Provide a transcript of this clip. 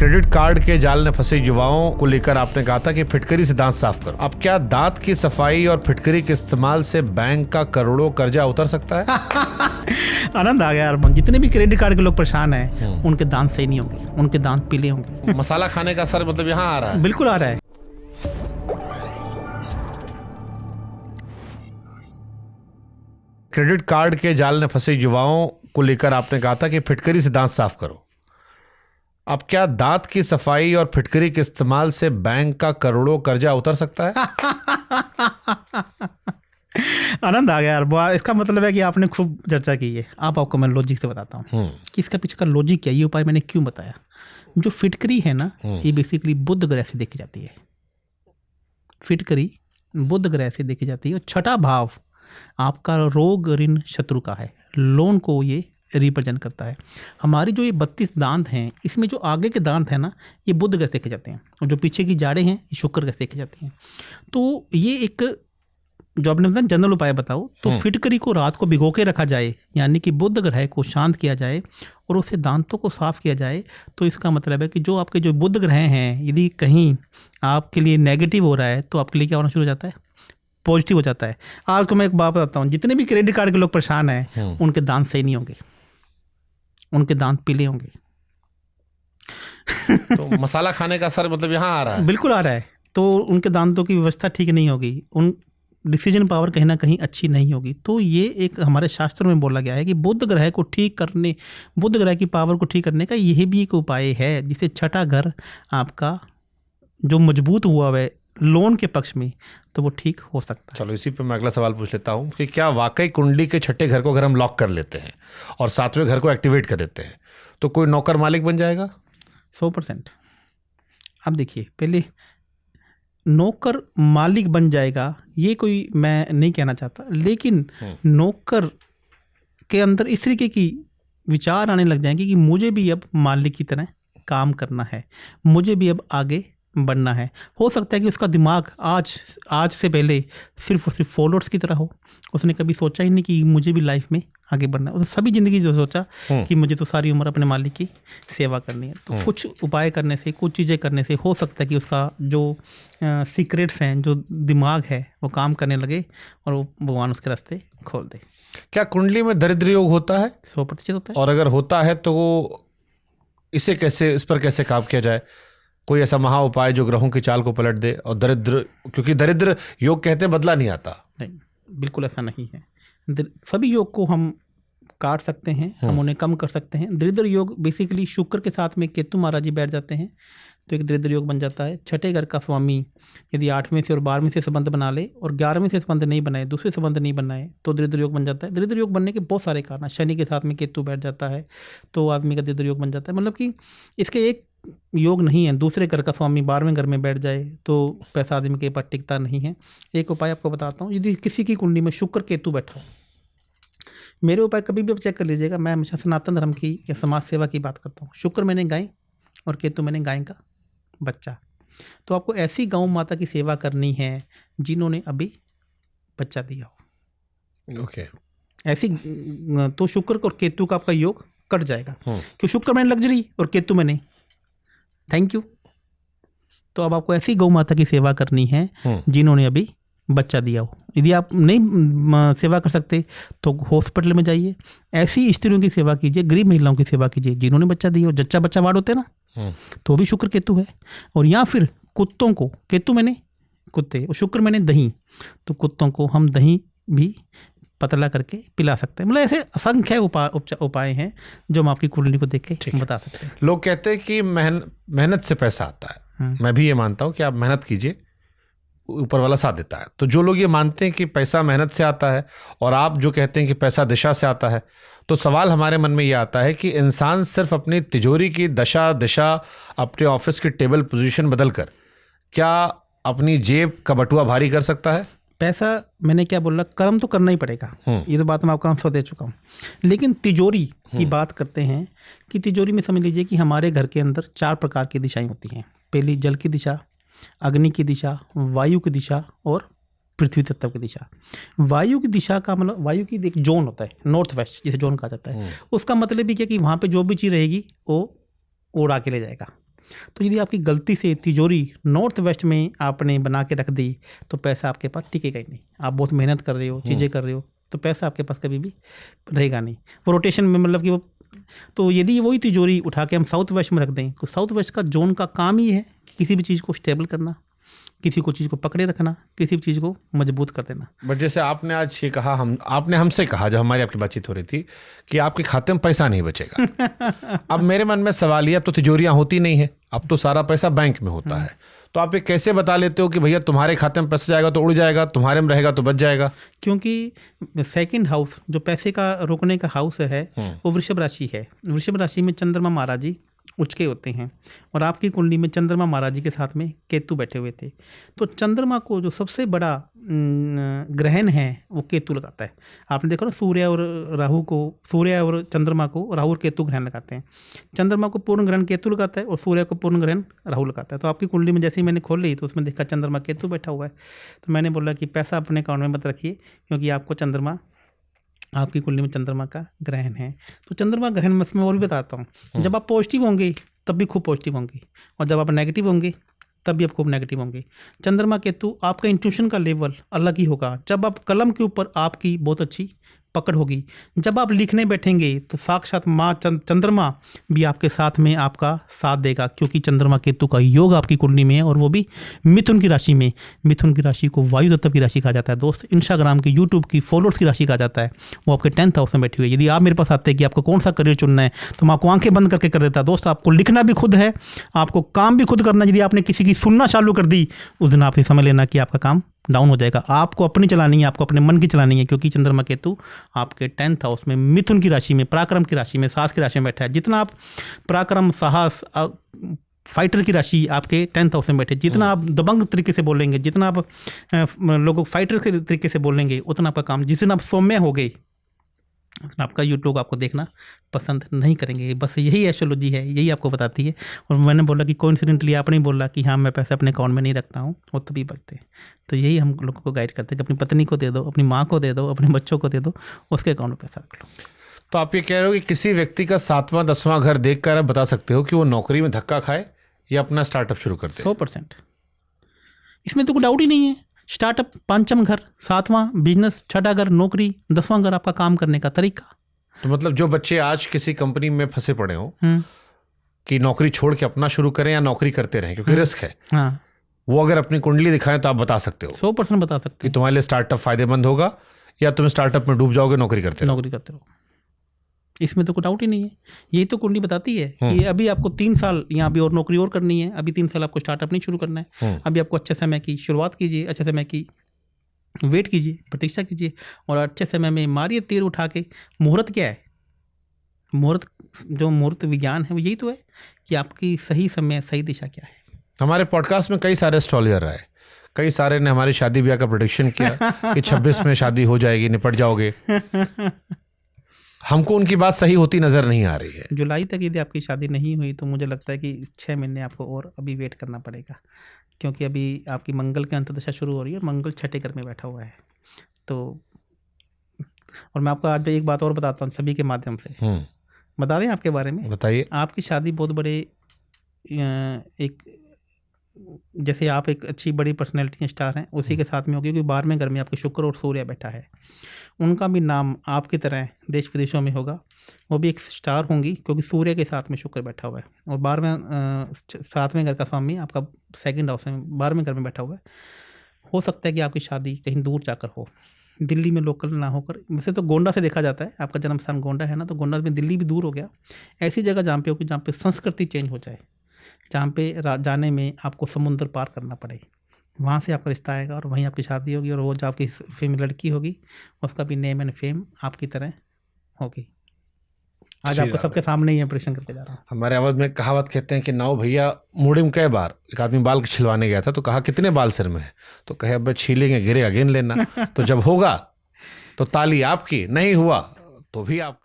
Credit card के जाल में फंसे युवाओं को लेकर आपने कहा था कि फिटकरी से दांत साफ करो। अब क्या दांत की सफाई और फिटकरी के इस्तेमाल से बैंक का करोड़ों कर्जा उतर सकता है? आनंद आ गया यार। जितने भी क्रेडिट कार्ड के लोग परेशान हैं उनके दांत सही नहीं होंगे, उनके दांत पीले होंगे। मसाला खाने का असर मतलब यहाँ आ रहा है? बिल्कुल आ रहा है। क्रेडिट कार्ड के जाल में फंसे युवाओं को लेकर आपने कहा था कि फिटकरी से दांत साफ करो। अब क्या दांत की सफाई और फिटकरी के इस्तेमाल से बैंक का करोड़ों कर्जा उतर सकता है? आनंद आ गया यार। इसका मतलब है कि आपने खूब चर्चा की है। आपको मैं लॉजिक से बताता हूँ कि इसका पीछे का लॉजिक क्या है, ये उपाय मैंने क्यों बताया। जो फिटकरी है ना, ये बेसिकली बुध ग्रह से देखी जाती है। फिटकरी बुध ग्रह से देखी जाती है और छठा भाव आपका रोग ऋण शत्रु का है, लोन को ये रिप्रेजेंट करता है। हमारी जो ये 32 दांत हैं, इसमें जो आगे के दांत हैं ना, ये बुध ग्रह से देखे जाते हैं और जो पीछे की जाड़ें हैं ये शुक्र ग्रह से देखे जाती हैं। तो ये एक जो आपने बताया जनरल उपाय बताओ तो फिटकरी को रात को भिगो के रखा जाए, यानी कि बुध ग्रह को शांत किया जाए और उससे दांतों को साफ किया जाए। तो इसका मतलब है कि जो आपके जो बुध ग्रह हैं, यदि कहीं आपके लिए नेगेटिव हो रहा है तो आपके लिए क्या होना शुरू हो जाता है, पॉजिटिव हो जाता है। आपको मैं एक बात बताता हूँ, जितने भी क्रेडिट कार्ड के लोग परेशान हैं उनके दांत सही नहीं होंगे, उनके दांत पीले होंगे। तो मसाला खाने का असर मतलब यहाँ आ रहा है? बिल्कुल आ रहा है। तो उनके दांतों की व्यवस्था ठीक नहीं होगी, उन डिसीजन पावर कहीं ना कहीं अच्छी नहीं होगी। तो ये एक हमारे शास्त्रों में बोला गया है कि बुध ग्रह को ठीक करने, बुध ग्रह की पावर को ठीक करने का यही भी एक उपाय है, जिससे छठा घर आपका जो मजबूत हुआ है लोन के पक्ष में, तो वो ठीक हो सकता है। चलो इसी पे मैं अगला सवाल पूछ लेता हूँ कि क्या वाकई कुंडली के छठे घर को अगर हम लॉक कर लेते हैं और सातवें घर को एक्टिवेट कर देते हैं तो कोई नौकर मालिक बन जाएगा? 100%। अब देखिए, पहले नौकर मालिक बन जाएगा ये कोई मैं नहीं कहना चाहता, लेकिन नौकर के अंदर इस तरीके की विचार आने लग जाएंगे कि मुझे भी अब मालिक की तरह काम करना है, मुझे भी अब आगे बढ़ना है। हो सकता है कि उसका दिमाग आज से पहले सिर्फ और सिर्फ फॉलोअर्स की तरह हो, उसने कभी सोचा ही नहीं कि मुझे भी लाइफ में आगे बढ़ना है। उसने सभी ज़िंदगी जो सोचा कि मुझे तो सारी उम्र अपने मालिक की सेवा करनी है। तो कुछ उपाय करने से, कुछ चीज़ें करने से हो सकता है कि उसका जो सीक्रेट्स हैं, जो दिमाग है, वो काम करने लगे और वो भगवान उसके रास्ते खोल दे। क्या कुंडली में दरिद्र योग होता है? 100% होता है। और अगर होता है तो वो इस पर कैसे काम किया जाए? कोई ऐसा महा उपाय जो ग्रहों की चाल को पलट दे और दरिद्र, क्योंकि दरिद्र योग कहते हैं बदला नहीं आता। नहीं, बिल्कुल ऐसा नहीं है। सभी योग को हम काट सकते हैं, हम उन्हें कम कर सकते हैं। दरिद्र योग बेसिकली शुक्र के साथ में केतु महाराज जी बैठ जाते हैं तो एक दरिद्र योग बन जाता है। छठे घर का स्वामी यदि 8वें से और 12वें से संबंध बना ले और 11वें से संबंध नहीं बनाए, दूसरे संबंध नहीं बनाए, तो दरिद्र योग बन जाता है। दरिद्र योग बनने के बहुत सारे कारण, शनि के साथ में केतु बैठ जाता है तो आदमी का दरिद्र योग बन जाता है। मतलब कि इसके एक योग नहीं है, दूसरे घर का स्वामी 12वें घर में बैठ जाए तो पैसा आदमी के पास टिकता नहीं है। एक उपाय आपको बताता हूँ, यदि किसी की कुंडली में शुक्र केतु बैठा हो, मेरे उपाय कभी भी आप चेक कर लीजिएगा, मैं हमेशा सनातन धर्म की या समाज सेवा की बात करता हूँ। शुक्र मैंने गाय और केतु मैंने गाय का बच्चा, तो आपको ऐसी गौ माता की सेवा करनी है जिन्होंने अभी बच्चा दिया हो। ओके। ऐसी तो शुक्र और केतु का आपका योग कट जाएगा। क्यों? शुक्र मैंने लग्जरी और केतु मैंने थैंक यू। तो अब आपको ऐसी गौ माता की सेवा करनी है जिन्होंने अभी बच्चा दिया हो। यदि आप नहीं सेवा कर सकते तो हॉस्पिटल में जाइए, ऐसी स्त्रियों की सेवा कीजिए, गरीब महिलाओं की सेवा कीजिए जिन्होंने बच्चा दिया हो। जच्चा बच्चा वार्ड होते हैं ना, तो भी शुक्र केतु है। और या फिर कुत्तों को, केतु मैंने कुत्ते और शुक्र मैंने दही, तो कुत्तों को हम दही भी पतला करके पिला सकते हैं। मतलब ऐसे असंख्य उपाय हैं जो हम आपकी कुंडली को देख के बता सकते हैं। लोग कहते हैं कि मेहनत से पैसा आता है। मैं भी ये मानता हूँ कि आप मेहनत कीजिए, ऊपर वाला साथ देता है। तो जो लोग ये मानते हैं कि पैसा मेहनत से आता है और आप जो कहते हैं कि पैसा दिशा से आता है, तो सवाल हमारे मन में ये आता है कि इंसान सिर्फ अपनी तिजोरी की दिशा अपने ऑफिस की टेबल पोजीशन बदलकर क्या अपनी जेब का बटुआ भारी कर सकता है? पैसा मैंने क्या बोला, कर्म तो करना ही पड़ेगा, ये तो बात मैं आपको आंसर दे चुका हूँ। लेकिन तिजोरी की बात करते हैं कि तिजोरी में समझ लीजिए कि हमारे घर के अंदर 4 प्रकार की दिशाएं होती हैं। पहली जल की दिशा, अग्नि की दिशा, वायु की दिशा और पृथ्वी तत्व की दिशा। वायु की दिशा का मतलब, वायु की एक जोन होता है, नॉर्थ वेस्ट जिसे जोन कहा जाता है। उसका मतलब भी क्या कि वहाँ पे जो भी चीज़ रहेगी वो उड़ा के ले जाएगा। तो यदि आपकी गलती से तिजोरी नॉर्थ वेस्ट में आपने बना के रख दी तो पैसा आपके पास टिकेगा ही नहीं। आप बहुत मेहनत कर रहे हो, चीज़ें कर रहे हो, तो पैसा आपके पास कभी भी रहेगा नहीं। वो रोटेशन में मतलब कि वो, तो यदि वही तिजोरी उठा के हम साउथ वेस्ट में रख दें तो साउथ वेस्ट का जोन का काम ही है कि किसी भी चीज़ को स्टेबल करना, किसी को चीज़ को पकड़े रखना, किसी भी चीज़ को मजबूत कर देना। बट जैसे आपने आज ये कहा, आपने हमसे कहा जब हमारी आपकी बातचीत हो रही थी कि आपके खाते में पैसा नहीं बचेगा। अब मेरे मन में सवाल ये, अब तो तिजोरियां होती नहीं है, अब तो सारा पैसा बैंक में होता है, तो आप ये कैसे बता लेते हो कि भैया तुम्हारे खाते में पैसा जाएगा तो उड़ जाएगा, तुम्हारे में रहेगा तो बच जाएगा? क्योंकि सेकंड हाउस जो पैसे का रोकने का हाउस है वो वृषभ राशि है। वृषभ राशि में चंद्रमा महाराज जी उच्च के होते हैं और आपकी कुंडली में चंद्रमा महाराज जी के साथ में केतु बैठे हुए थे। तो चंद्रमा को जो सबसे बड़ा ग्रहण है वो केतु लगाता है। आपने देखो ना, सूर्य और चंद्रमा को राहु और केतु ग्रहण लगाते हैं। चंद्रमा को पूर्ण ग्रहण केतु लगाता है और सूर्य को पूर्ण ग्रहण राहु लगाता है। तो आपकी कुंडली में जैसे ही मैंने खोल ली तो उसमें देखा चंद्रमा केतु बैठा हुआ है। तो मैंने बोला कि पैसा अपने अकाउंट में मत रखिए, क्योंकि आपको चंद्रमा, आपकी कुंडली में चंद्रमा का ग्रहण है। तो चंद्रमा ग्रहण में मैं और भी बताता हूँ, जब आप पॉजिटिव होंगे तब भी खूब पॉजिटिव होंगे, और जब आप नेगेटिव होंगे तब भी आप खूब नेगेटिव होंगे। चंद्रमा केतु आपका इंट्यूशन का लेवल अलग ही होगा। जब आप कलम के ऊपर आपकी बहुत अच्छी पकड़ होगी, जब आप लिखने बैठेंगे तो साक्षात माँ चंद्रमा भी आपके साथ में आपका साथ देगा, क्योंकि चंद्रमा केतु का योग आपकी कुंडली में है और वो भी मिथुन की राशि में। मिथुन की राशि को वायु तत्व की राशि कहा जाता है दोस्त। इंस्टाग्राम की, यूट्यूब की फॉलोअर्स की राशि कहा जाता है। वो आपके 10th हाउस में बैठी हुई है। यदि आप मेरे पास आते हैं कि आपको कौन सा करियर चुनना है तो मैं आपको आंखें बंद करके कर देता दोस्त। आपको लिखना भी खुद है, आपको काम भी खुद करना है। यदि आपने किसी की सुनना चालू कर दी उस दिन आप ये समझ लेना कि आपका काम डाउन हो जाएगा। आपको अपनी चलानी है, आपको अपने मन की चलानी है, क्योंकि चंद्रमा केतु आपके 10th हाउस में मिथुन की राशि में, पराक्रम की राशि में, साहस की राशि में बैठा है। जितना आप पराक्रम, साहस, फाइटर की राशि आपके 10th हाउस में बैठे, जितना आप दबंग तरीके से बोलेंगे, जितना आप लोगों फाइटर के तरीके से बोलेंगे, उतना आपका काम, जिस दिन आप सौम्य हो गए आपका यूट्यूब आपको देखना पसंद नहीं करेंगे। बस यही एस्ट्रोलॉजी है, यही आपको बताती है। और मैंने बोला कि कोइंसिडेंटली आपने बोला कि हाँ मैं पैसे अपने अकाउंट में नहीं रखता हूँ, वो तभी बचते हैं। तो यही हम लोगों को गाइड करते हैं कि अपनी पत्नी को दे दो, अपनी माँ को दे दो, अपने बच्चों को दे दो, उसके अकाउंट में पैसा रख लो। तो आप ये कह रहे हो कि किसी व्यक्ति का 7वां 10वां घर देख कर आप बता सकते हो कि वो नौकरी में धक्का खाए या अपना स्टार्टअप शुरू कर दे? 100%, इसमें तो कोई डाउट ही नहीं है। स्टार्टअप 5वां घर, 7वां बिजनेस, 6ठा घर नौकरी, 10वां घर आपका काम करने का तरीका। तो मतलब जो बच्चे आज किसी कंपनी में फंसे पड़े हो कि नौकरी छोड़ के अपना शुरू करें या नौकरी करते रहें, क्योंकि रिस्क है, हाँ, वो अगर अपनी कुंडली दिखाएं तो आप बता सकते हो 100% बता सकते कि तुम्हारे लिए स्टार्टअप फायदेमंद होगा या तुम स्टार्टअप में डूब जाओगे नौकरी करते रहो। इसमें तो कोई डाउट ही नहीं है। यही तो कुंडली बताती है कि अभी आपको 3 साल यहाँ भी और नौकरी और करनी है, अभी 3 साल आपको स्टार्टअप नहीं शुरू करना है। अभी आपको अच्छे समय की शुरुआत कीजिए, अच्छे समय की वेट कीजिए, प्रतीक्षा कीजिए और अच्छे समय में मारिए तीर उठा के। मुहूर्त क्या है? मुहूर्त, जो मुहूर्त विज्ञान है वो यही तो है कि आपकी सही समय, सही दिशा क्या है। हमारे पॉडकास्ट में कई सारे एस्ट्रोलॉजर आए, कई सारे ने हमारी शादी ब्याह का प्रेडिक्शन किया कि 26 में शादी हो जाएगी, निपट जाओगे। हमको उनकी बात सही होती नजर नहीं आ रही है। जुलाई तक यदि आपकी शादी नहीं हुई तो मुझे लगता है कि 6 महीने आपको और अभी वेट करना पड़ेगा, क्योंकि अभी आपकी मंगल की अंतर्दशा शुरू हो रही है। मंगल 6ठे घर में बैठा हुआ है। तो और मैं आपको आज एक बात और बताता हूँ सभी के माध्यम से। बता दें आपके बारे में? बताइए। आपकी शादी बहुत बड़े एक, जैसे आप एक अच्छी बड़ी पर्सनैलिटी स्टार हैं, उसी के साथ में होगी, क्योंकि 12वें घर में आपके शुक्र और सूर्य बैठा है। उनका भी नाम आपकी तरह देश विदेशों में होगा, वो भी एक स्टार होंगी, क्योंकि सूर्य के साथ में शुक्र बैठा हुआ है। और 7वें घर का स्वामी आपका 2nd हाउस में 12वें घर में बैठा हुआ है। हो सकता है कि आपकी शादी कहीं दूर जाकर हो, दिल्ली में लोकल ना होकर। वैसे तो गोंडा से देखा जाता है, आपका जन्म स्थान गोंडा है ना, तो गोंडा में दिल्ली भी दूर हो गया। ऐसी जगह जहाँ पे होगी जहाँ पे संस्कृति चेंज हो जाए, जहाँ पे जाने में आपको समुद्र पार करना पड़े, वहाँ से आपका रिश्ता आएगा और वहीं आपकी शादी होगी। और वो जो आपकी फेम लड़की होगी उसका भी नेम एंड फेम आपकी तरह होगी। आज आपको सबके सामने ही इंप्रेशन करके जा रहा हूँ। हमारे अवध में कहावत कहते हैं कि नाव भैया मुड़ी में कई बार। एक आदमी बाल छिलवाने गया था तो कहा कितने बाल सिर में है, तो कहे अब छीलेंगे, गिरेगा गिन लेना। तो जब होगा तो ताली आपकी, नहीं हुआ तो भी आपका।